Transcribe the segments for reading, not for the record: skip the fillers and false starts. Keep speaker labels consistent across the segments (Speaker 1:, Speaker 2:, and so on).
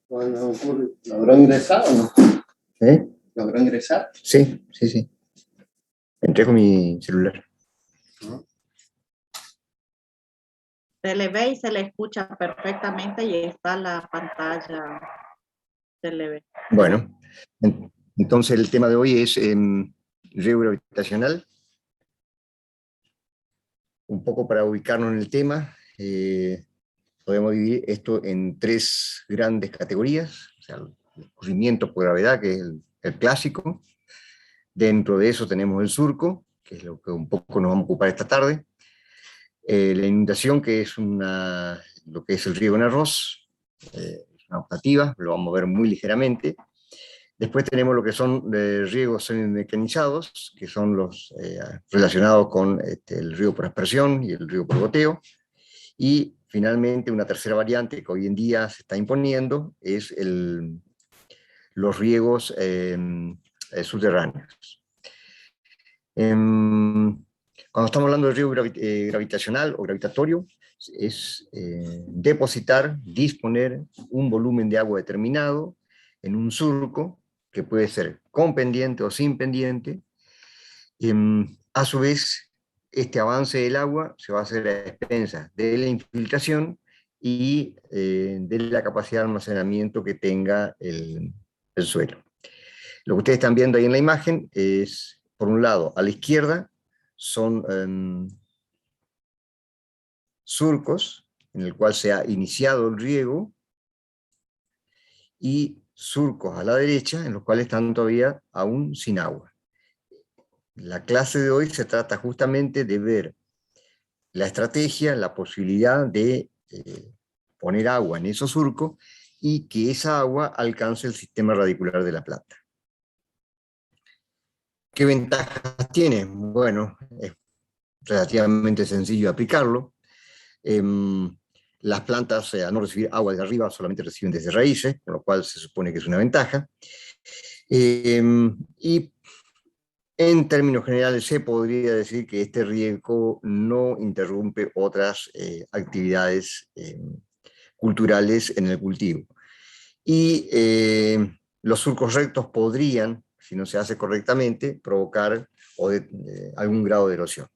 Speaker 1: Cuando ocurre, ¿logró ingresar o no? ¿Logró ingresar?
Speaker 2: Sí, sí, sí. Entré con mi celular.
Speaker 3: Se le ve y se le escucha perfectamente y está la pantalla, se le ve.
Speaker 2: Bueno, entonces el tema de hoy es riego gravitacional. Un poco para ubicarnos en el tema, podemos dividir esto en tres grandes categorías. O sea, el escurrimiento por gravedad, que es el clásico. Dentro de eso tenemos el surco, que es lo que un poco nos vamos a ocupar esta tarde. La inundación, que es lo que es el riego en arroz, es una optativa, lo vamos a ver muy ligeramente. Después tenemos lo que son riegos semi-mecanizados, que son los relacionados con el riego por aspersión y el riego por goteo. Y finalmente una tercera variante que hoy en día se está imponiendo es los riegos subterráneos. Cuando estamos hablando de riego gravitacional o gravitatorio, es disponer un volumen de agua determinado en un surco, que puede ser con pendiente o sin pendiente. A su vez, este avance del agua se va a hacer a expensas de la infiltración y de la capacidad de almacenamiento que tenga el suelo. Lo que ustedes están viendo ahí en la imagen es, por un lado, a la izquierda, son surcos en el cual se ha iniciado el riego, y surcos a la derecha en los cuales están todavía aún sin agua. La clase de hoy se trata justamente de ver la estrategia, la posibilidad de poner agua en esos surcos y que esa agua alcance el sistema radicular de la planta. ¿Qué ventajas tiene? Bueno, es relativamente sencillo aplicarlo. Las plantas, al no recibir agua de arriba, solamente reciben desde raíces, con lo cual se supone que es una ventaja. Y en términos generales se podría decir que este riego no interrumpe otras actividades culturales en el cultivo. Y los surcos rectos podrían, si no se hace correctamente, provocar algún grado de erosión.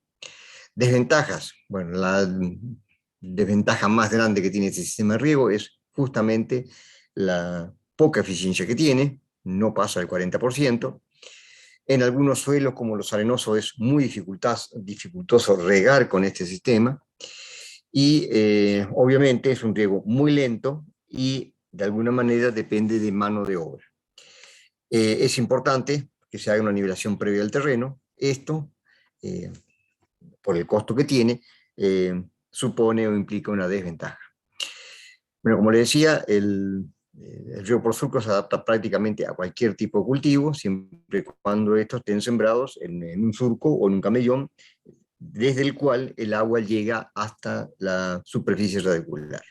Speaker 2: Desventajas. Bueno, la desventaja más grande que tiene este sistema de riego es justamente la poca eficiencia que tiene, no pasa del 40%. En algunos suelos, como los arenosos, es muy dificultoso regar con este sistema. Y obviamente es un riego muy lento y de alguna manera depende de mano de obra. Es importante que se haga una nivelación previa del terreno. Esto, por el costo que tiene, supone o implica una desventaja. Bueno, como le decía, el riego por surco se adapta prácticamente a cualquier tipo de cultivo, siempre y cuando estos estén sembrados en un surco o en un camellón, desde el cual el agua llega hasta la superficie radicular.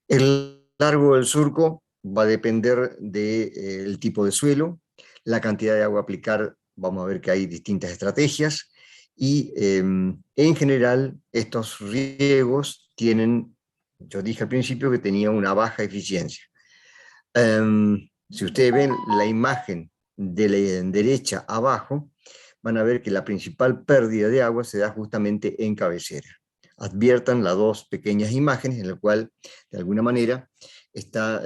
Speaker 2: El largo del surco va a depender del tipo de suelo, la cantidad de agua a aplicar. Vamos a ver que hay distintas estrategias, y en general estos riegos tienen, yo dije al principio que tenía una baja eficiencia. Si ustedes ven la imagen de la derecha abajo, van a ver que la principal pérdida de agua se da justamente en cabecera. Adviertan las dos pequeñas imágenes en las cuales, de alguna manera, está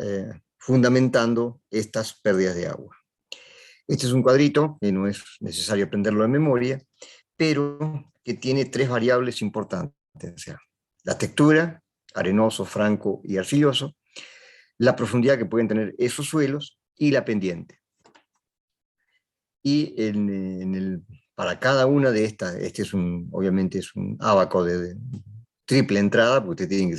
Speaker 2: fundamentando estas pérdidas de agua. Este es un cuadrito que no es necesario aprenderlo de memoria, pero que tiene tres variables importantes: o sea, la textura, arenoso, franco y arcilloso; la profundidad que pueden tener esos suelos; y la pendiente. Y para cada una de estas, obviamente es un ábaco de triple entrada, porque usted tiene que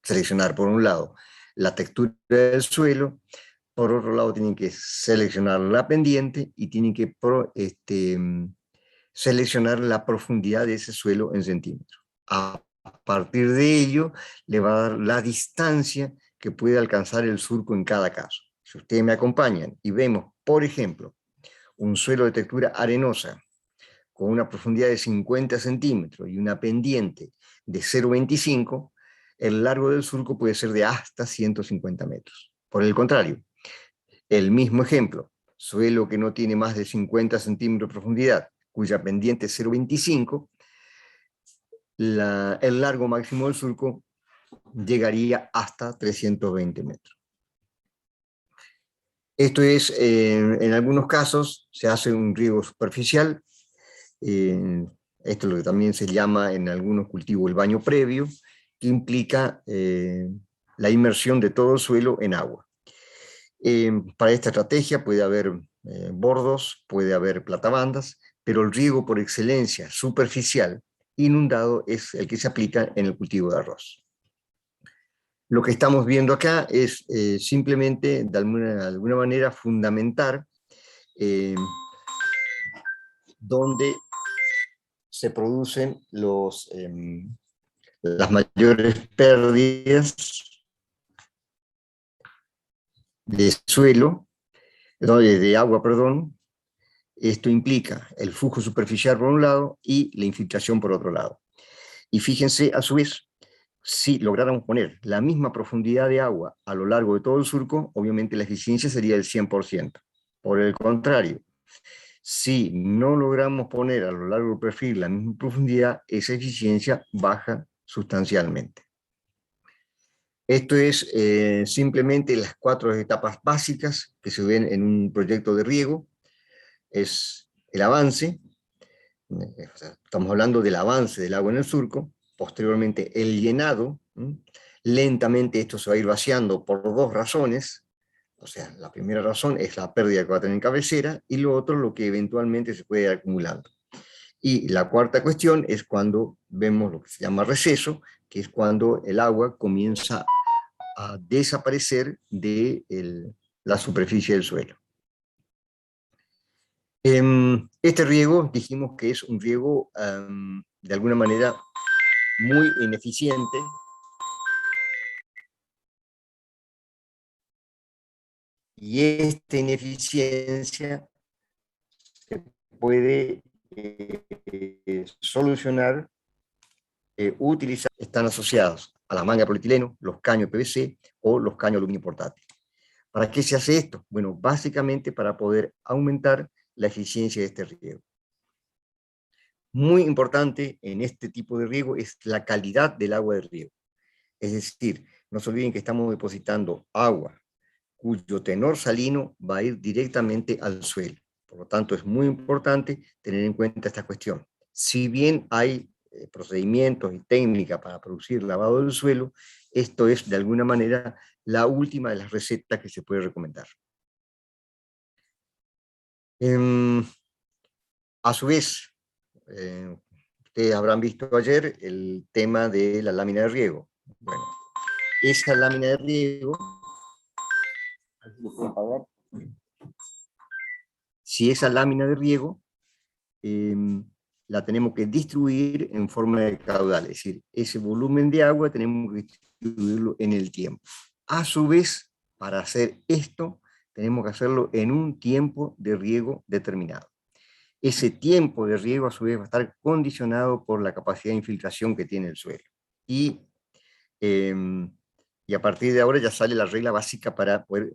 Speaker 2: seleccionar por un lado la textura del suelo, por otro lado tienen que seleccionar la pendiente, y tienen que seleccionar la profundidad de ese suelo en centímetros. A partir de ello, le va a dar la distancia que puede alcanzar el surco en cada caso. Si ustedes me acompañan y vemos, por ejemplo, un suelo de textura arenosa con una profundidad de 50 centímetros y una pendiente de 0,25, el largo del surco puede ser de hasta 150 metros. Por el contrario, el mismo ejemplo, suelo que no tiene más de 50 centímetros de profundidad, cuya pendiente es 0,25, el largo máximo del surco llegaría hasta 320 metros. Esto es, en algunos casos, se hace un riego superficial. Esto es lo que también se llama en algunos cultivos el baño previo, que implica la inmersión de todo el suelo en agua. Para esta estrategia puede haber bordos, puede haber platabandas, pero el riego por excelencia superficial, inundado, es el que se aplica en el cultivo de arroz. Lo que estamos viendo acá es simplemente, de alguna manera, fundamentar donde se producen las mayores pérdidas de suelo, de agua, perdón. Esto implica el flujo superficial por un lado y la infiltración por otro lado. Y fíjense, a su vez, si lográramos poner la misma profundidad de agua a lo largo de todo el surco, obviamente la eficiencia sería del 100%. Por el contrario, si no logramos poner a lo largo del perfil la misma profundidad, esa eficiencia baja sustancialmente. Esto es simplemente las 4 etapas básicas que se ven en un proyecto de riego. Es el avance, estamos hablando del avance del agua en el surco, posteriormente el llenado. Lentamente esto se va a ir vaciando por 2 razones. O sea, la primera razón es la pérdida que va a tener en cabecera, y lo otro, lo que eventualmente se puede ir acumulando. Y la cuarta cuestión es cuando vemos lo que se llama receso, que es cuando el agua comienza a desaparecer de la superficie del suelo. Este riego dijimos que es un riego de alguna manera muy ineficiente, y esta ineficiencia se puede solucionar están asociados a la manga de polietileno, los caños PVC o los caños de aluminio portátil. ¿Para qué se hace esto? Bueno, básicamente para poder aumentar la eficiencia de este riego. Muy importante en este tipo de riego es la calidad del agua de riego. Es decir, no se olviden que estamos depositando agua cuyo tenor salino va a ir directamente al suelo. Por lo tanto, es muy importante tener en cuenta esta cuestión. Si bien hay procedimientos y técnicas para producir lavado del suelo, esto es de alguna manera la última de las recetas que se puede recomendar. A su vez, ustedes habrán visto ayer el tema de la lámina de riego. Bueno, esa lámina de riego, si esa lámina de riego la tenemos que distribuir en forma de caudal, es decir, ese volumen de agua tenemos que distribuirlo en el tiempo. A su vez, para hacer esto, tenemos que hacerlo en un tiempo de riego determinado. Ese tiempo de riego, a su vez, va a estar condicionado por la capacidad de infiltración que tiene el suelo. Y a partir de ahora ya sale la regla básica para poder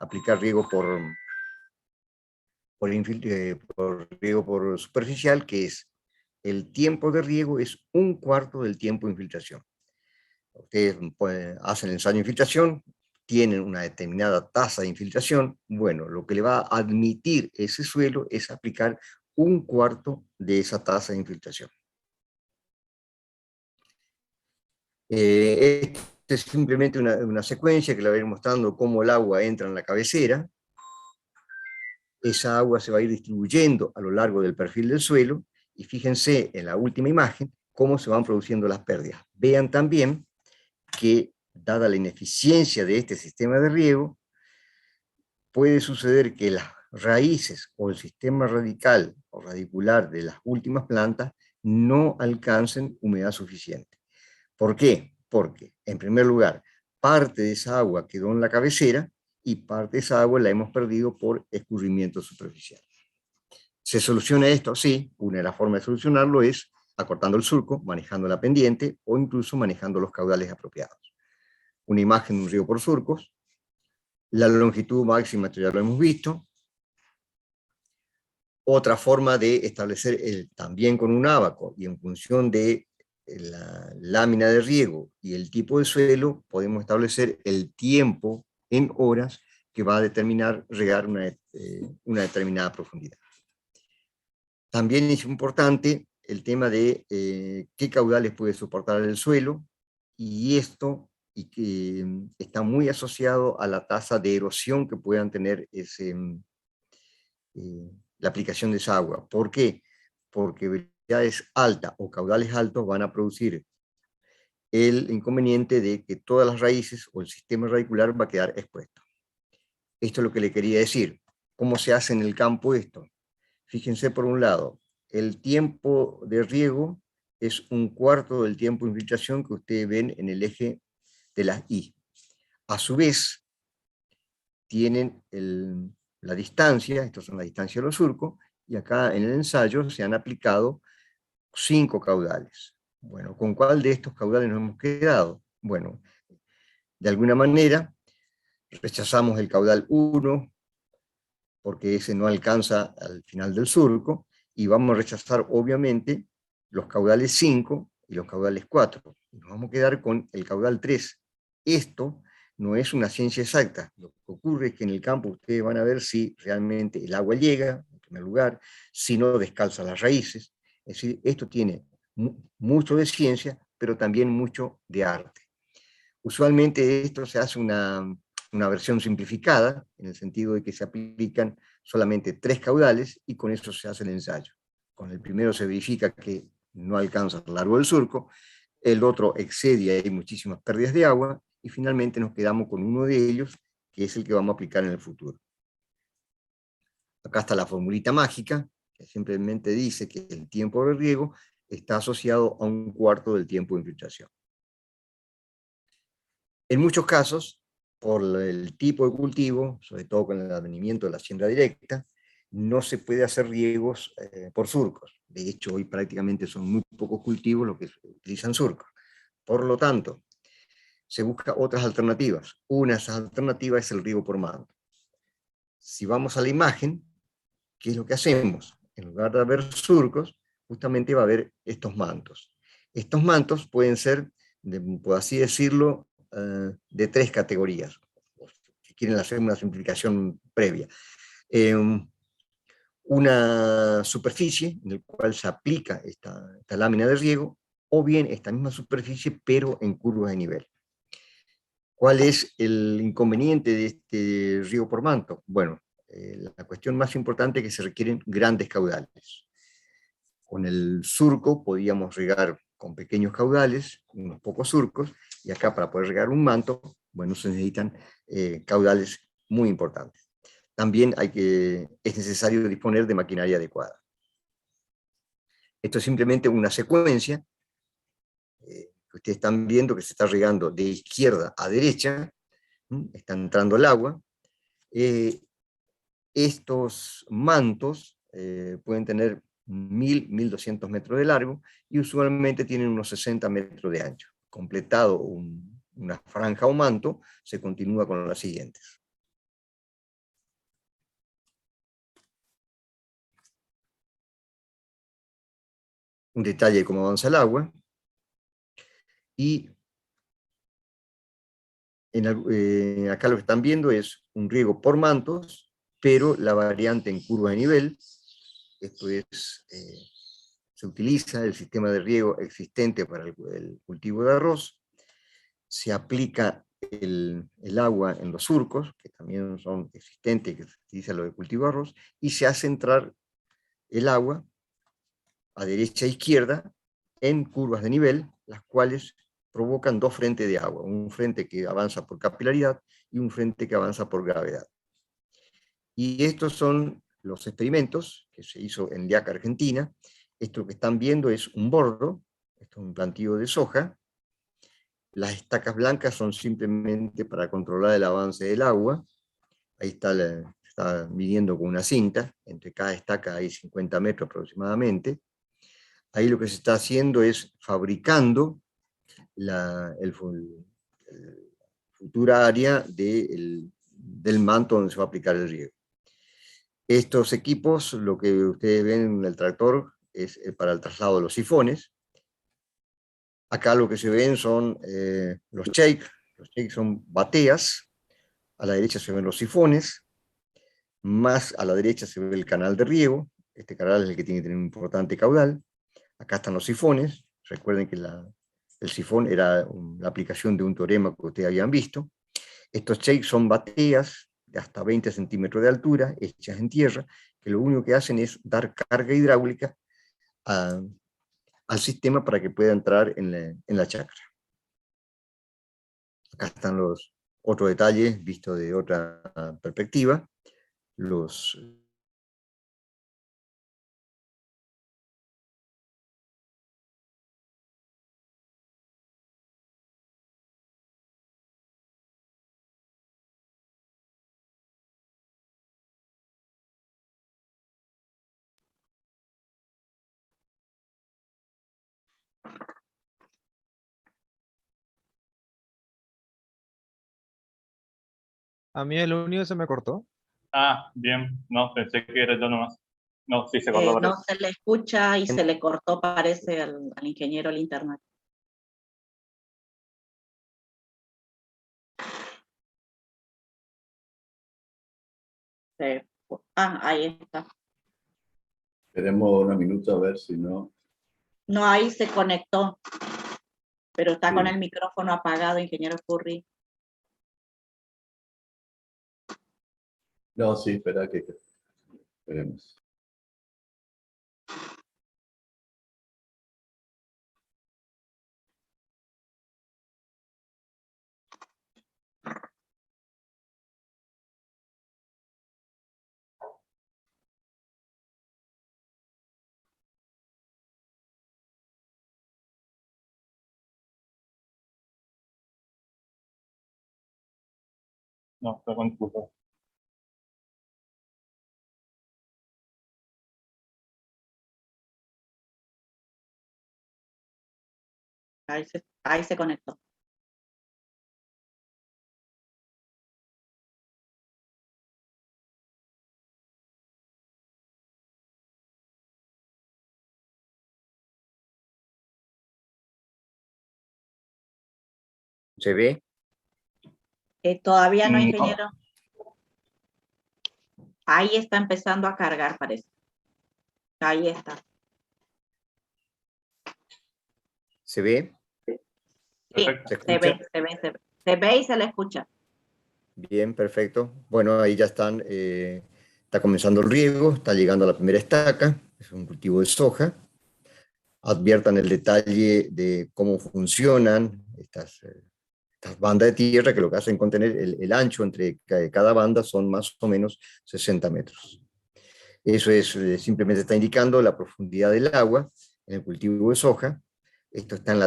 Speaker 2: aplicar riego por riego por superficial, que es el tiempo de riego es 1/4 del tiempo de infiltración. Ustedes hacen el ensayo de infiltración, tienen una determinada tasa de infiltración, bueno, lo que le va a admitir ese suelo es aplicar 1/4 de esa tasa de infiltración. Esta es simplemente una secuencia que le voy a ir mostrando cómo el agua entra en la cabecera. Esa agua se va a ir distribuyendo a lo largo del perfil del suelo, y fíjense en la última imagen cómo se van produciendo las pérdidas. Vean también que, dada la ineficiencia de este sistema de riego, puede suceder que las raíces o el sistema radical o radicular de las últimas plantas no alcancen humedad suficiente. ¿Por qué? Porque, en primer lugar, parte de esa agua quedó en la cabecera y parte de esa agua la hemos perdido por escurrimiento superficial. ¿Se soluciona esto? Sí, una de las formas de solucionarlo es acortando el surco, manejando la pendiente o incluso manejando los caudales apropiados. Una imagen de un río por surcos. La longitud máxima, esto ya lo hemos visto. Otra forma de establecer, también con un ábaco y en función de la lámina de riego y el tipo de suelo, podemos establecer el tiempo en horas que va a determinar regar una determinada profundidad. También es importante el tema de qué caudales puede soportar el suelo, y esto que está muy asociado a la tasa de erosión que puedan tener la aplicación de esa agua. ¿Por qué? Porque velocidades altas o caudales altos van a producir el inconveniente de que todas las raíces o el sistema radicular va a quedar expuesto. Esto es lo que le quería decir. ¿Cómo se hace en el campo esto? Fíjense, por un lado, el tiempo de riego es 1/4 del tiempo de infiltración que ustedes ven en el eje de las I. A su vez, tienen la distancia, estas son las distancias de los surcos, y acá en el ensayo se han aplicado 5 caudales. Bueno, ¿con cuál de estos caudales nos hemos quedado? Bueno, de alguna manera rechazamos el caudal 1, porque ese no alcanza al final del surco, y vamos a rechazar obviamente los caudales 5 y los caudales 4. Nos vamos a quedar con el caudal 3. Esto no es una ciencia exacta. Lo que ocurre es que en el campo ustedes van a ver si realmente el agua llega, en primer lugar, si no descalza las raíces. Es decir, esto tiene mucho de ciencia, pero también mucho de arte. Usualmente esto se hace una versión simplificada, en el sentido de que se aplican solamente 3 caudales y con eso se hace el ensayo. Con el primero se verifica que no alcanza el largo del surco, el otro excede y hay muchísimas pérdidas de agua, y finalmente nos quedamos con uno de ellos, que es el que vamos a aplicar en el futuro. Acá está la formulita mágica, que simplemente dice que el tiempo de riego está asociado a 1/4 del tiempo de infiltración. En muchos casos, por el tipo de cultivo, sobre todo con el advenimiento de la siembra directa, no se puede hacer riegos por surcos. De hecho, hoy prácticamente son muy pocos cultivos los que utilizan surcos. Por lo tanto, se buscan otras alternativas. Una de esas alternativas es el riego por manto. Si vamos a la imagen, ¿qué es lo que hacemos? En lugar de haber surcos, justamente va a haber estos mantos. Estos mantos pueden ser, por así decirlo, de 3 categorías, si quieren hacer una simplificación previa. Una superficie en la cual se aplica esta lámina de riego, o bien esta misma superficie, pero en curvas de nivel. ¿Cuál es el inconveniente de este riego por manto? Bueno, la cuestión más importante es que se requieren grandes caudales. Con el surco podíamos regar con pequeños caudales, unos pocos surcos, y acá para poder regar un manto, bueno, se necesitan caudales muy importantes. También es necesario disponer de maquinaria adecuada. Esto es simplemente una secuencia que ustedes están viendo que se está regando de izquierda a derecha, está entrando el agua. Estos mantos pueden tener 1000, 1200 metros de largo y usualmente tienen unos 60 metros de ancho. Completado una franja o manto, se continúa con las siguientes. Un detalle de cómo avanza el agua. Y acá lo que están viendo es un riego por mantos, pero la variante en curva de nivel. Esto es, se utiliza el sistema de riego existente para el cultivo de arroz, se aplica el agua en los surcos, que también son existentes, que se utiliza lo de cultivo de arroz, y se hace entrar el agua a derecha e izquierda en curvas de nivel, las cuales provocan 2 frentes de agua, un frente que avanza por capilaridad y un frente que avanza por gravedad. Y estos son los experimentos que se hizo en Liaca, Argentina. Esto que están viendo es un bordo, esto es un plantío de soja. Las estacas blancas son simplemente para controlar el avance del agua. Ahí está midiendo con una cinta, entre cada estaca hay 50 metros aproximadamente. Ahí lo que se está haciendo es fabricando futura área del manto donde se va a aplicar el riego. Estos equipos, lo que ustedes ven en el tractor, es para el traslado de los sifones. Acá lo que se ven son los shakes. Los shakes son bateas. A la derecha se ven los sifones. Más a la derecha se ve el canal de riego. Este canal es el que tiene que tener un importante caudal. Acá están los sifones. Recuerden que el sifón era la aplicación de un teorema que ustedes habían visto. Estos shakes son bateas de hasta 20 centímetros de altura, hechas en tierra, que lo único que hacen es dar carga hidráulica al sistema para que pueda entrar en la chacra. Acá están los otros detalles vistos de otra perspectiva.
Speaker 4: A mí el único se me cortó.
Speaker 5: Ah, bien. No, pensé que era yo nomás. No, sí se cortó.
Speaker 3: No se le escucha y se le cortó, parece, al ingeniero el internet. Ahí está.
Speaker 1: Esperemos una minuto a ver si no.
Speaker 3: No, ahí se conectó, pero está
Speaker 1: Sí.
Speaker 3: con el micrófono apagado, ingeniero Curry.
Speaker 1: No, sí, espera que esperemos.
Speaker 5: No, está confuso.
Speaker 3: Ahí se conectó.
Speaker 2: ¿Se ve?
Speaker 3: Todavía no,
Speaker 5: No.
Speaker 3: ingeniero. Ahí está empezando a cargar, parece. Ahí está.
Speaker 2: ¿Se ve?
Speaker 3: Sí,
Speaker 5: Perfecto.
Speaker 2: ¿Se
Speaker 3: se
Speaker 2: escucha?
Speaker 3: ve. Se ve y se le escucha.
Speaker 2: Bien, perfecto. Bueno, ahí ya está comenzando el riego, está llegando a la primera estaca, es un cultivo de soja. Adviertan el detalle de cómo funcionan estas bandas de tierra, que lo que hacen contener el ancho entre cada banda son más o menos 60 metros. Eso simplemente está indicando la profundidad del agua en el cultivo de soja. Esto está en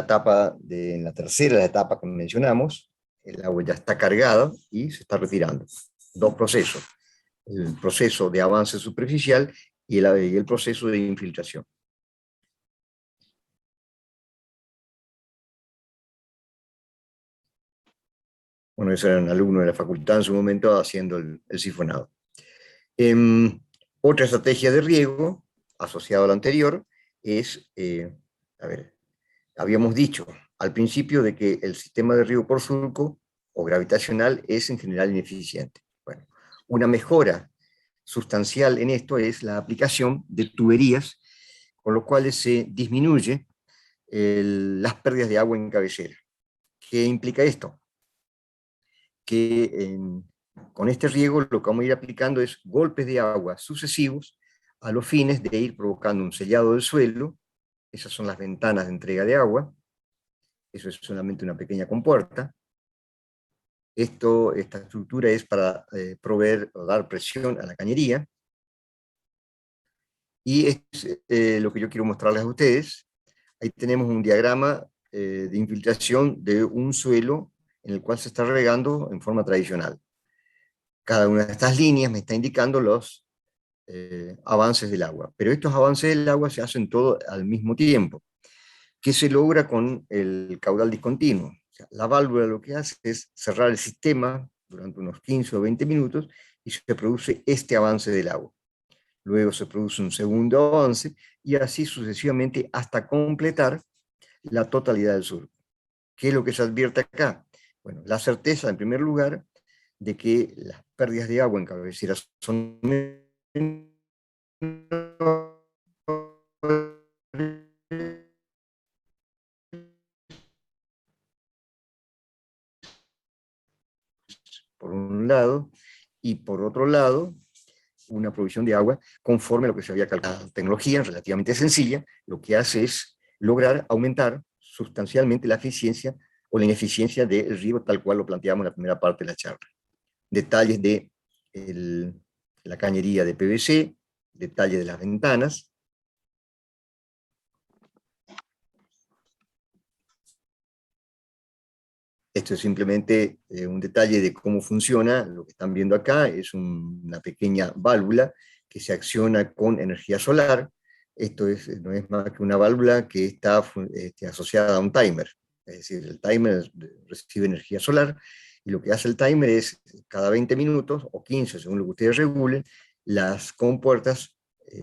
Speaker 2: en la tercera etapa que mencionamos. El agua ya está cargada y se está retirando. Dos procesos: el proceso de avance superficial y el proceso de infiltración. Bueno, eso era un alumno de la facultad en su momento haciendo el sifonado. Otra estrategia de riego, asociada a la anterior, es, habíamos dicho al principio de que el sistema de riego por surco o gravitacional es en general ineficiente. Bueno, una mejora sustancial en esto es la aplicación de tuberías, con lo cual se disminuye las pérdidas de agua en cabecera. ¿Qué implica esto? Que con este riego lo que vamos a ir aplicando es golpes de agua sucesivos a los fines de ir provocando un sellado del suelo. Esas son las ventanas de entrega de agua. Eso es solamente una pequeña compuerta. Esta estructura es para proveer o dar presión a la cañería. Y es lo que yo quiero mostrarles a ustedes. Ahí tenemos un diagrama de infiltración de un suelo en el cual se está regando en forma tradicional. Cada una de estas líneas me está indicando avances del agua. Pero estos avances del agua se hacen todo al mismo tiempo. ¿Qué se logra con el caudal discontinuo? O sea, la válvula lo que hace es cerrar el sistema durante unos 15 o 20 minutos y se produce este avance del agua. Luego se produce un segundo avance y así sucesivamente hasta completar la totalidad del surco. ¿Qué es lo que se advierte acá? Bueno, la certeza, en primer lugar, de que las pérdidas de agua en cabecera son por un lado, y por otro lado, una provisión de agua conforme a lo que se había calculado. La tecnología relativamente sencilla, lo que hace es lograr aumentar sustancialmente la eficiencia o la ineficiencia del riego tal cual lo planteamos en la primera parte de la charla. Detalles de la cañería de PVC, detalles de las ventanas. Esto es simplemente un detalle de cómo funciona. Lo que están viendo acá es una pequeña válvula que se acciona con energía solar. Esto no es más que una válvula que está asociada a un timer. Es decir, el timer recibe energía solar y lo que hace el timer es, cada 20 minutos o 15, según lo que ustedes regulen, las compuertas,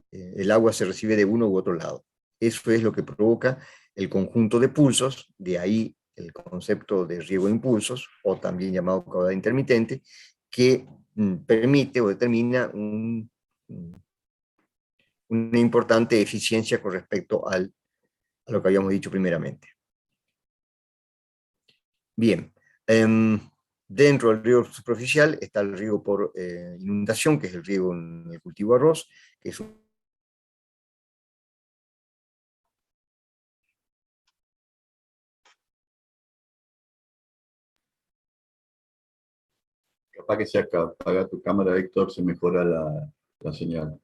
Speaker 2: el agua se recibe de uno u otro lado. Eso es lo que provoca el conjunto de pulsos, de ahí el concepto de riego de impulsos, o también llamado caudal intermitente, que permite o determina una importante eficiencia con respecto a lo que habíamos dicho primeramente. Bien, dentro del riego superficial está el riego por inundación, que es el riego en el cultivo de arroz, que es
Speaker 6: Capaz que se apaga tu cámara, Héctor, se mejora la señal.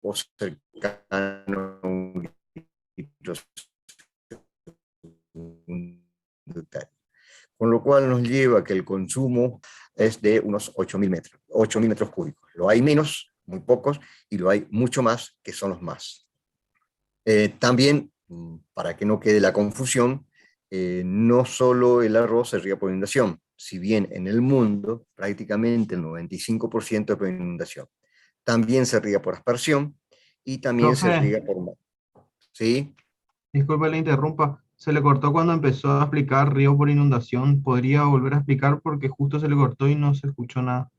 Speaker 2: o cercano a un litro segundo. Con lo cual nos lleva a que el consumo es de unos 8.000 metros cúbicos. Lo hay menos, muy pocos, y lo hay mucho más, que son los más. También, para que no quede la confusión, no solo el arroz se riega por inundación, si bien en el mundo prácticamente el 95% es por inundación. También se riega por aspersión y también se
Speaker 7: Profe,
Speaker 2: riega por... ¿Sí?
Speaker 7: disculpe, le interrumpa. Se le cortó cuando empezó a explicar riego por inundación. ¿Podría volver a explicar? Porque justo se le cortó y no se escuchó nada.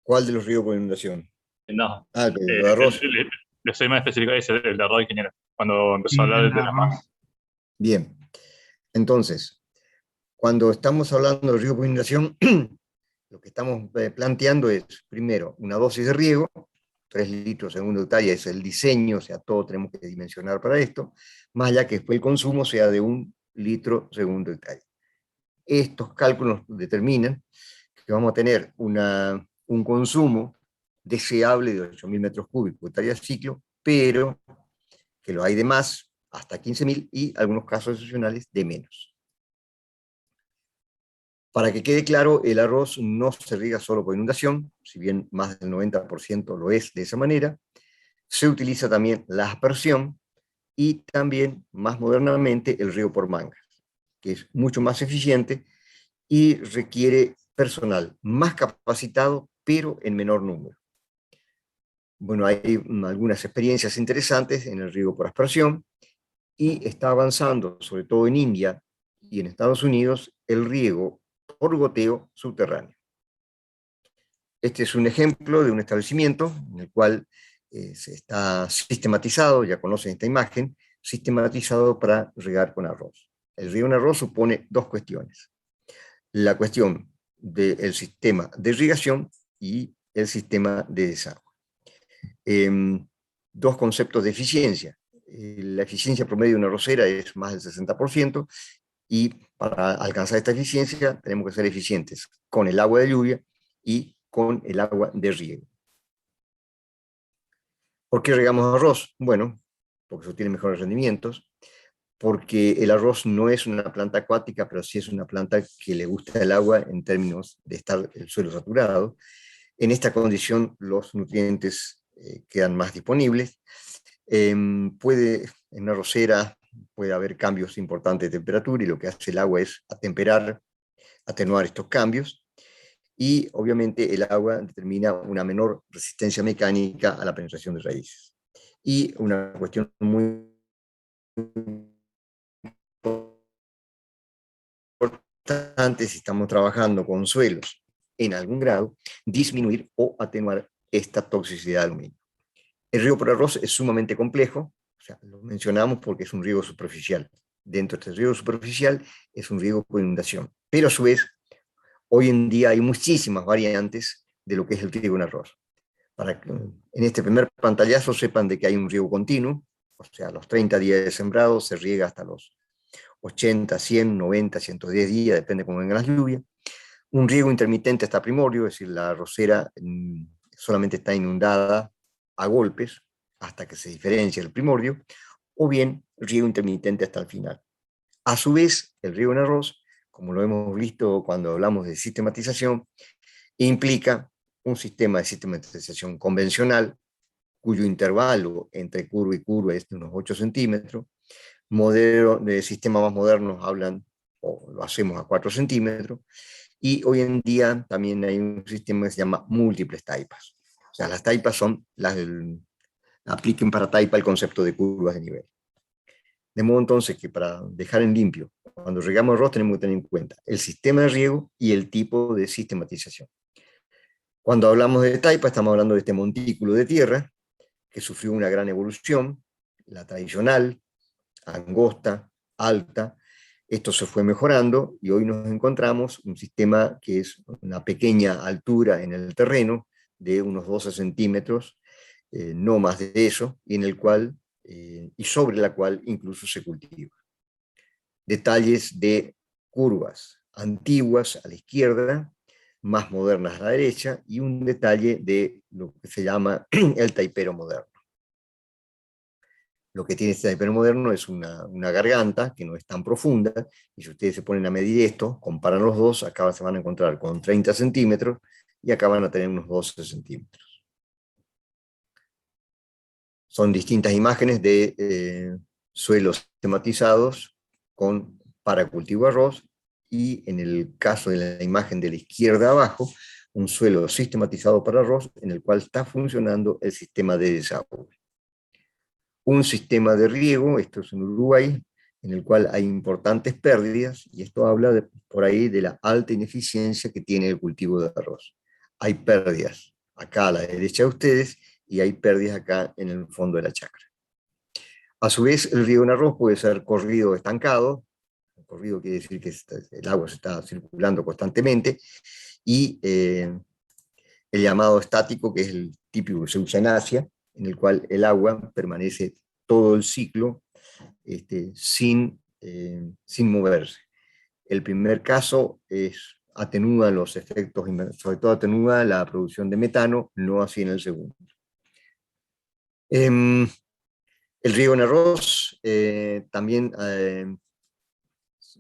Speaker 2: ¿Cuál de los ríos por inundación?
Speaker 5: No,
Speaker 2: Ah, el de arroz.
Speaker 5: le soy más específico, es el de arroz, ingeniero. Cuando empezó
Speaker 7: Sí,
Speaker 5: a hablar
Speaker 7: el
Speaker 5: de
Speaker 7: de
Speaker 5: las más.
Speaker 7: arroz.
Speaker 2: Bien. Entonces, cuando estamos hablando de riego por inundación, lo que estamos planteando es, primero, una dosis de riego, 3 litros segundo detalle es el diseño, o sea, todo tenemos que dimensionar para esto, más allá que después el consumo sea de 1 litro segundo detalle. Estos cálculos determinan que vamos a tener un consumo deseable de 8.000 metros cúbicos de talla ciclo, pero que lo hay de más, hasta 15.000, y algunos casos excepcionales de menos. Para que quede claro, el arroz no se riega solo por inundación, si bien más del 90% lo es de esa manera. Se utiliza también la aspersión y también, más modernamente, el riego por mangas, que es mucho más eficiente y requiere personal más capacitado, pero en menor número. Bueno, hay algunas experiencias interesantes en el riego por aspersión y está avanzando, sobre todo en India y en Estados Unidos, el riego por goteo subterráneo. Este es un ejemplo de un establecimiento en el cual se está sistematizado, ya conocen esta imagen, sistematizado para regar con arroz. El riego en arroz supone 2 cuestiones. La cuestión del sistema de irrigación y el sistema de desagüe. 2 conceptos de eficiencia. La eficiencia promedio de una arrocera es más del 60%, y para alcanzar esta eficiencia tenemos que ser eficientes con el agua de lluvia y con el agua de riego. ¿Por qué regamos arroz? Bueno, porque eso tiene mejores rendimientos, porque el arroz no es una planta acuática, pero sí es una planta que le gusta el agua en términos de estar el suelo saturado. En esta condición los nutrientes quedan más disponibles. En una arrocera puede haber cambios importantes de temperatura y lo que hace el agua es atenuar estos cambios, y obviamente el agua determina una menor resistencia mecánica a la penetración de raíces. Y una cuestión muy importante si estamos trabajando con suelos en algún grado, disminuir o atenuar esta toxicidad de aluminio. El riego por arroz es sumamente complejo, o sea, lo mencionamos porque es un riego superficial. Dentro de este riego superficial es un riego por inundación, pero a su vez, hoy en día hay muchísimas variantes de lo que es el riego en arroz. Para que en este primer pantallazo sepan de que hay un riego continuo, o sea, a los 30 días de sembrado se riega hasta los 80, 100, 90, 110 días, depende cómo vengan las lluvias. Un riego intermitente hasta primorio, es decir, la arrocera solamente está inundada a golpes hasta que se diferencia el primordio, o bien riego intermitente hasta el final. A su vez, el riego en arroz, como lo hemos visto cuando hablamos de sistematización, implica un sistema de sistematización convencional, cuyo intervalo entre curva y curva es de unos 8 centímetros. Modelos de sistemas más modernos hablan, o lo hacemos a 4 centímetros, y hoy en día también hay un sistema que se llama múltiples taipas. O sea, las taipas son apliquen para taipa el concepto de curvas de nivel. De modo entonces que para dejar en limpio, cuando regamos arroz tenemos que tener en cuenta el sistema de riego y el tipo de sistematización. Cuando hablamos de taipa estamos hablando de este montículo de tierra que sufrió una gran evolución, la tradicional, angosta, alta. Esto se fue mejorando y hoy nos encontramos un sistema que es una pequeña altura en el terreno de unos 12 centímetros, no más de eso, y en el cual y sobre la cual incluso se cultiva. Detalles de curvas antiguas a la izquierda, más modernas a la derecha, y un detalle de lo que se llama el taipero moderno. Lo que tiene este taipero moderno es una garganta que no es tan profunda, y si ustedes se ponen a medir esto, comparan los dos, acá se van a encontrar con 30 centímetros, y acá van a tener unos 12 centímetros. Son distintas imágenes de suelos sistematizados para cultivo de arroz, y en el caso de la imagen de la izquierda abajo, un suelo sistematizado para arroz en el cual está funcionando el sistema de desagüe. Un sistema de riego, esto es en Uruguay, en el cual hay importantes pérdidas, y esto habla por ahí de la alta ineficiencia que tiene el cultivo de arroz. Hay pérdidas acá a la derecha de ustedes, y hay pérdidas acá en el fondo de la chacra. A su vez, el riego en arroz puede ser corrido o estancado. Corrido quiere decir que el agua se está circulando constantemente, y el llamado estático, que es el típico que se usa en Asia, en el cual el agua permanece todo el ciclo sin moverse. El primer caso atenúa los efectos, sobre todo atenúa la producción de metano, no así en el segundo. El riego en arroz también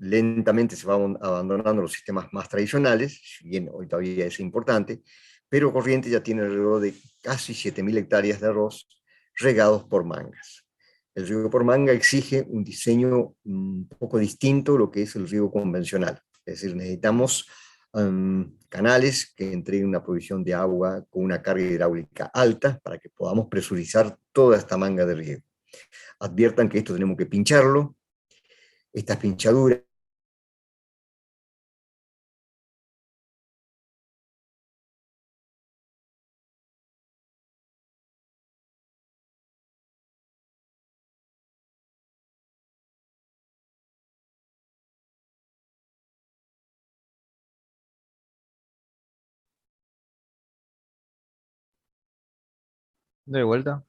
Speaker 2: lentamente se va abandonando los sistemas más tradicionales, si bien hoy todavía es importante, pero Corrientes ya tiene alrededor de casi 7.000 hectáreas de arroz regados por mangas. El riego por manga exige un diseño un poco distinto a lo que es el riego convencional. Es decir, necesitamos canales que entreguen una provisión de agua con una carga hidráulica alta para que podamos presurizar toda esta manga de riego. Adviertan que esto tenemos que pincharlo. Estas pinchaduras
Speaker 4: De vuelta.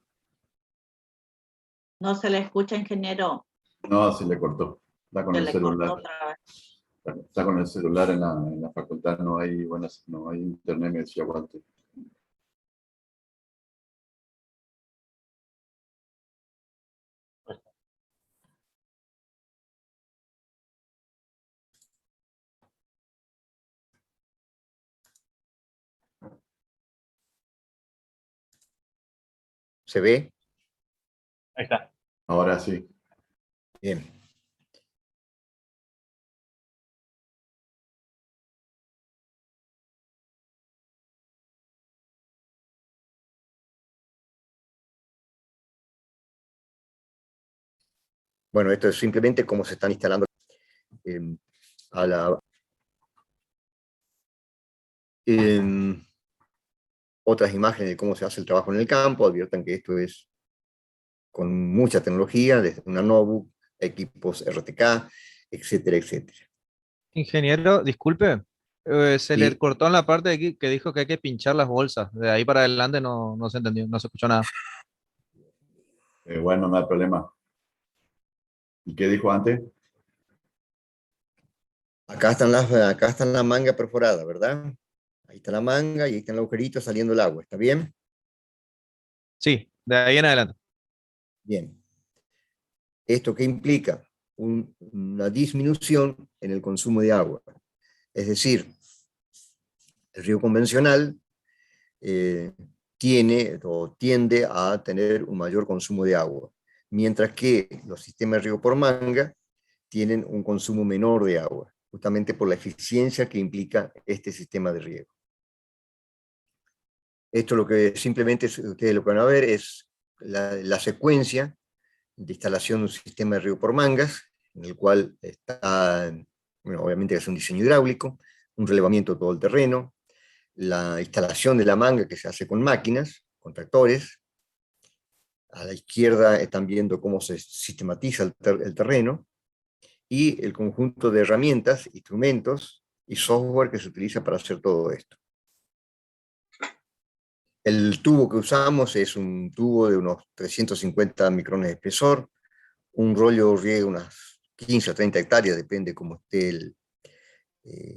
Speaker 3: No se le escucha, ingeniero.
Speaker 6: No, se le cortó. Está con
Speaker 3: Se
Speaker 6: el
Speaker 3: le cortó
Speaker 6: celular.
Speaker 3: otra vez.
Speaker 6: Está con el celular en la facultad, no hay internet, me decía Walter.
Speaker 2: ¿Se ve?
Speaker 5: Ahí está.
Speaker 6: Ahora sí.
Speaker 2: Bien. Bueno, esto es simplemente cómo se están instalando a la... otras imágenes de cómo se hace el trabajo en el campo. Adviertan que esto es con mucha tecnología, desde una notebook, equipos RTK, etcétera, etcétera.
Speaker 4: Ingeniero, disculpe, se le
Speaker 2: Sí.
Speaker 4: cortó en la parte de aquí que dijo que hay que pinchar las bolsas. De ahí para adelante no se entendió, no se escuchó nada.
Speaker 6: Bueno, no hay problema. ¿Y qué dijo antes?
Speaker 2: Acá está la manga perforada, ¿verdad? Ahí está la manga y ahí está el agujerito saliendo el agua. ¿Está bien?
Speaker 4: Sí, de ahí en adelante.
Speaker 2: Bien. ¿Esto qué implica? Una disminución en el consumo de agua. Es decir, el río convencional tiene o tiende a tener un mayor consumo de agua, mientras que los sistemas de riego por manga tienen un consumo menor de agua, justamente por la eficiencia que implica este sistema de riego. Esto lo que simplemente ustedes lo que van a ver es la secuencia de instalación de un sistema de riego por mangas, en el cual está, bueno, obviamente es un diseño hidráulico, un relevamiento de todo el terreno, la instalación de la manga que se hace con máquinas, con tractores. A la izquierda están viendo cómo se sistematiza el terreno, y el conjunto de herramientas, instrumentos y software que se utiliza para hacer todo esto. El tubo que usamos es un tubo de unos 350 micrones de espesor, un rollo riega unas 15 a 30 hectáreas, depende cómo esté el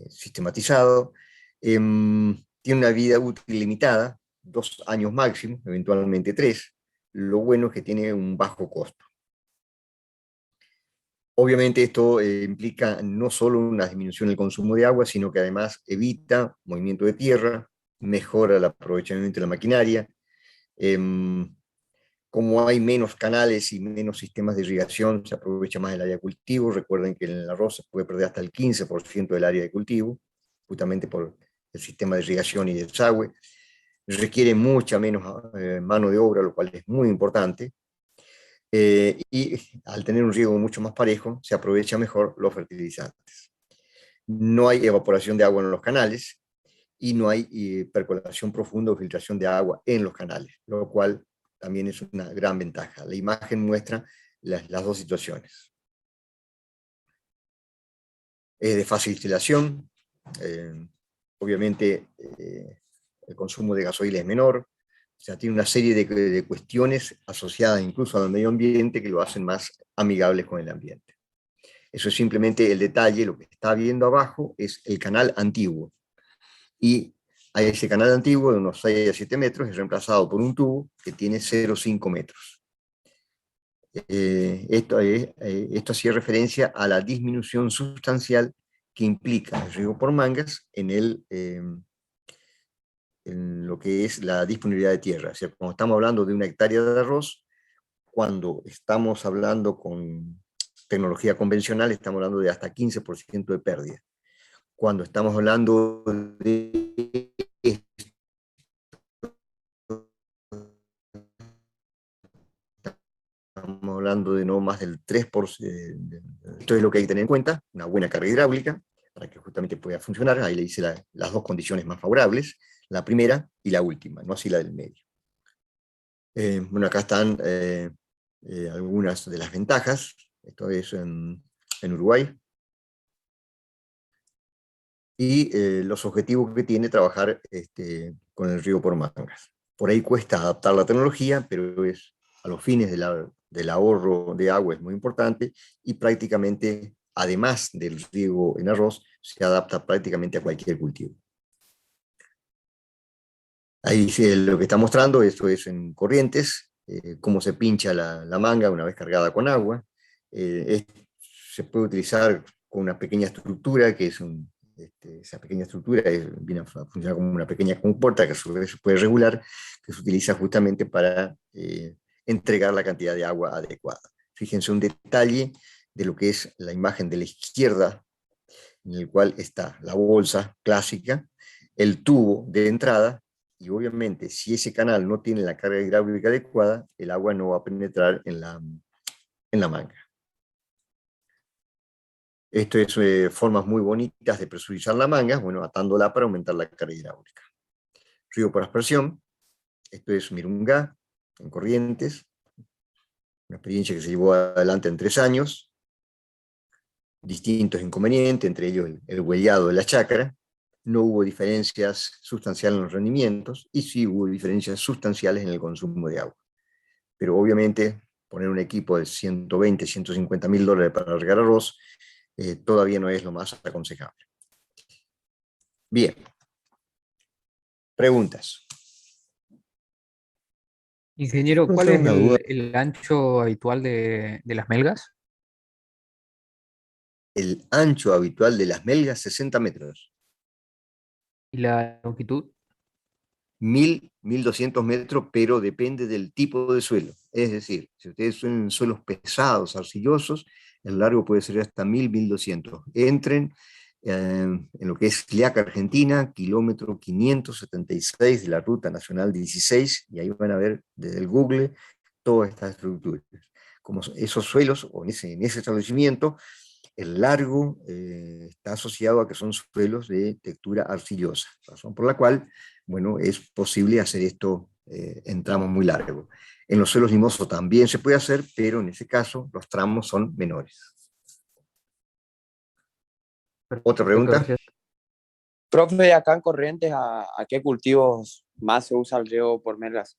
Speaker 2: sistematizado. Tiene una vida útil limitada, 2 años máximo, eventualmente 3. Lo bueno es que tiene un bajo costo. Obviamente esto implica no solo una disminución del consumo de agua, sino que además evita movimiento de tierra, mejora el aprovechamiento de la maquinaria. Como hay menos canales y menos sistemas de irrigación, se aprovecha más el área de cultivo. Recuerden que en el arroz se puede perder hasta el 15% del área de cultivo, justamente por el sistema de irrigación y de desagüe. Requiere mucha menos mano de obra, lo cual es muy importante. Y al tener un riego mucho más parejo, se aprovecha mejor los fertilizantes. No hay evaporación de agua en los canales y no hay percolación profunda o filtración de agua en los canales, lo cual también es una gran ventaja. La imagen muestra las dos situaciones. Es de fácil instalación, obviamente el consumo de gasoil es menor, o sea, tiene una serie de cuestiones asociadas incluso al medio ambiente que lo hacen más amigables con el ambiente. Eso es simplemente el detalle. Lo que está viendo abajo es el canal antiguo. Y a ese canal antiguo de unos 6 a 7 metros es reemplazado por un tubo que tiene 0,5 metros. Esto hacía referencia a la disminución sustancial que implica el riego por mangas en lo que es la disponibilidad de tierra. O sea, cuando estamos hablando de 1 hectárea de arroz, cuando estamos hablando con tecnología convencional, estamos hablando de hasta 15% de pérdida. Cuando estamos hablando de estamos hablando de no más del 3%. Esto es lo que hay que tener en cuenta: una buena carga hidráulica, para que justamente pueda funcionar. Ahí le dice las dos condiciones más favorables, la primera y la última, no así la del medio. Bueno, acá están algunas de las ventajas. Esto es en Uruguay. Y los objetivos que tiene trabajar con el riego por mangas. Por ahí cuesta adaptar la tecnología, pero es a los fines del ahorro de agua es muy importante, y prácticamente, además del riego en arroz, se adapta prácticamente a cualquier cultivo. Ahí lo que está mostrando, esto es en Corrientes, cómo se pincha la manga una vez cargada con agua. Se puede utilizar con una pequeña estructura, que es esa pequeña estructura viene a funcionar como una pequeña compuerta que a su vez se puede regular, que se utiliza justamente para entregar la cantidad de agua adecuada. Fíjense un detalle de lo que es la imagen de la izquierda, en el cual está la bolsa clásica, el tubo de entrada, y obviamente si ese canal no tiene la carga hidráulica adecuada, el agua no va a penetrar en la manga. Esto es formas muy bonitas de presurizar la manga, bueno, atándola para aumentar la carga hidráulica. Río por aspersión, esto es Mirungá, en Corrientes, una experiencia que se llevó adelante en 3 años, distintos inconvenientes, entre ellos el huellado de la chacra. No hubo diferencias sustanciales en los rendimientos, y sí hubo diferencias sustanciales en el consumo de agua. Pero obviamente poner un equipo de 120, 150 mil dólares para regar arroz todavía no es lo más aconsejable. Bien. Preguntas.
Speaker 8: Ingeniero, ¿cuál
Speaker 2: Profe,
Speaker 8: es
Speaker 2: una duda.
Speaker 8: el ancho habitual de las melgas?
Speaker 2: El ancho habitual de las melgas, 60 metros.
Speaker 8: ¿Y la longitud?
Speaker 2: 1.200 metros, pero depende del tipo de suelo. Es decir, si ustedes son suelos pesados, arcillosos, el largo puede ser hasta 1.200. Entren en lo que es Liaca, Argentina, kilómetro 576 de la Ruta Nacional 16, y ahí van a ver desde el Google todas estas estructuras. Como esos suelos, o en ese establecimiento, el largo está asociado a que son suelos de textura arcillosa, razón por la cual, bueno, es posible hacer esto en tramos muy largos. En los suelos limosos también se puede hacer, pero en ese caso los tramos son menores. ¿Otra
Speaker 8: Perfecto,
Speaker 2: pregunta?
Speaker 8: gracias.
Speaker 9: Profe, acá en Corrientes, ¿a qué cultivos más se usa el riego por melgas?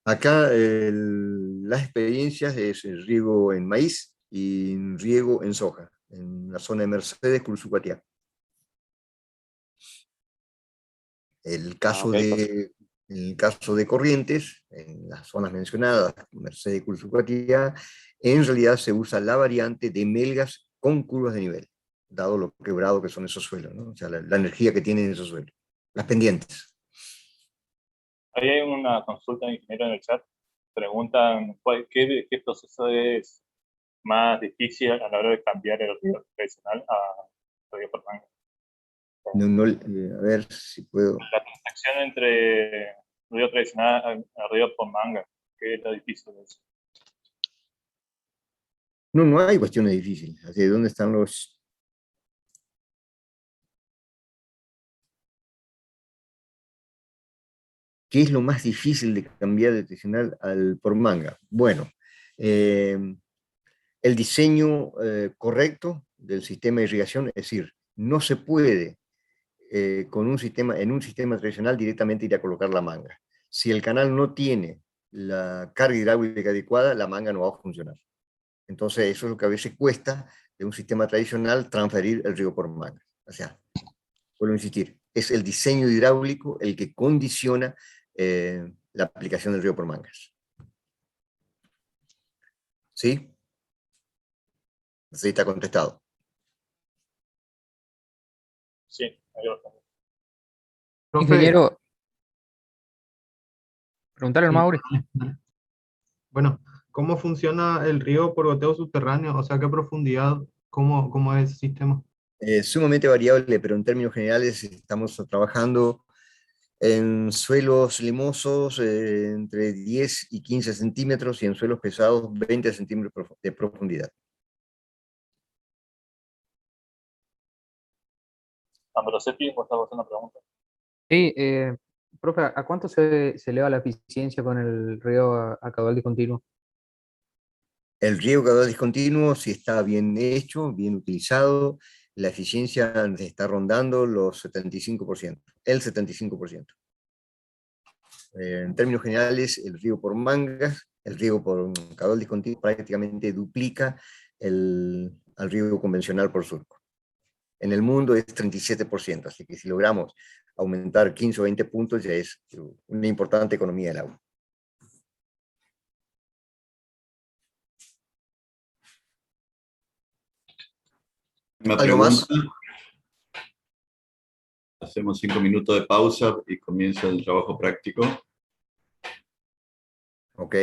Speaker 2: Acá las experiencias es el riego en maíz y riego en soja, en la zona de Mercedes, Cursucatia. El caso,
Speaker 9: ok,
Speaker 2: en el caso de Corrientes, en las zonas mencionadas, Mercedes y Cursucatia, en realidad se usa la variante de melgas con curvas de nivel, dado lo quebrado que son esos suelos, ¿no? O sea, la energía que tienen esos suelos, las pendientes.
Speaker 5: Ahí hay una consulta de ingeniero en el chat. Preguntan qué proceso es más difícil a la hora de cambiar el río tradicional a río por manga.
Speaker 2: A ver si puedo.
Speaker 5: La transacción entre río tradicional a río por manga, ¿qué es lo difícil de eso?
Speaker 2: No hay cuestiones difíciles. ¿De dónde están los...? ¿Qué es lo más difícil de cambiar de tradicional al por manga? Bueno, el diseño correcto del sistema de irrigación, es decir, no se puede en un sistema tradicional directamente ir a colocar la manga. Si el canal no tiene la carga hidráulica adecuada, la manga no va a funcionar. Entonces eso es lo que a veces cuesta de un sistema tradicional transferir el riego por manga. O sea, vuelvo a insistir, es el diseño hidráulico el que condiciona la aplicación del riego por mangas. ¿Sí? ¿Sí está contestado?
Speaker 5: Sí, ahí lo tengo.
Speaker 7: Profe,
Speaker 8: Ingeniero, preguntarle al
Speaker 7: sí,
Speaker 8: Mauri.
Speaker 7: dale. Bueno, ¿cómo funciona el río por goteo subterráneo? O sea, ¿qué profundidad? ¿Cómo es ese sistema?
Speaker 2: Sumamente variable, pero en términos generales estamos trabajando en suelos limosos entre 10 y 15 centímetros y en suelos pesados 20 centímetros de profundidad.
Speaker 5: Ambrosetti, vos estabas haciendo una pregunta.
Speaker 8: Sí, profe, ¿a cuánto se eleva la eficiencia con el riego a caudal discontinuo?
Speaker 2: El riego caudal discontinuo, si está bien hecho, bien utilizado, la eficiencia está rondando los 75%, el 75%. En términos generales, el riego por mangas, el riego por caudal discontinuo prácticamente duplica al riego convencional por surco. En el mundo es 37%, así que si logramos aumentar 15 o 20 puntos ya es una importante economía del agua.
Speaker 6: Una
Speaker 2: ¿Algo más?
Speaker 6: pregunta. Hacemos 5 minutos de pausa y comienza el trabajo práctico.
Speaker 2: Ok.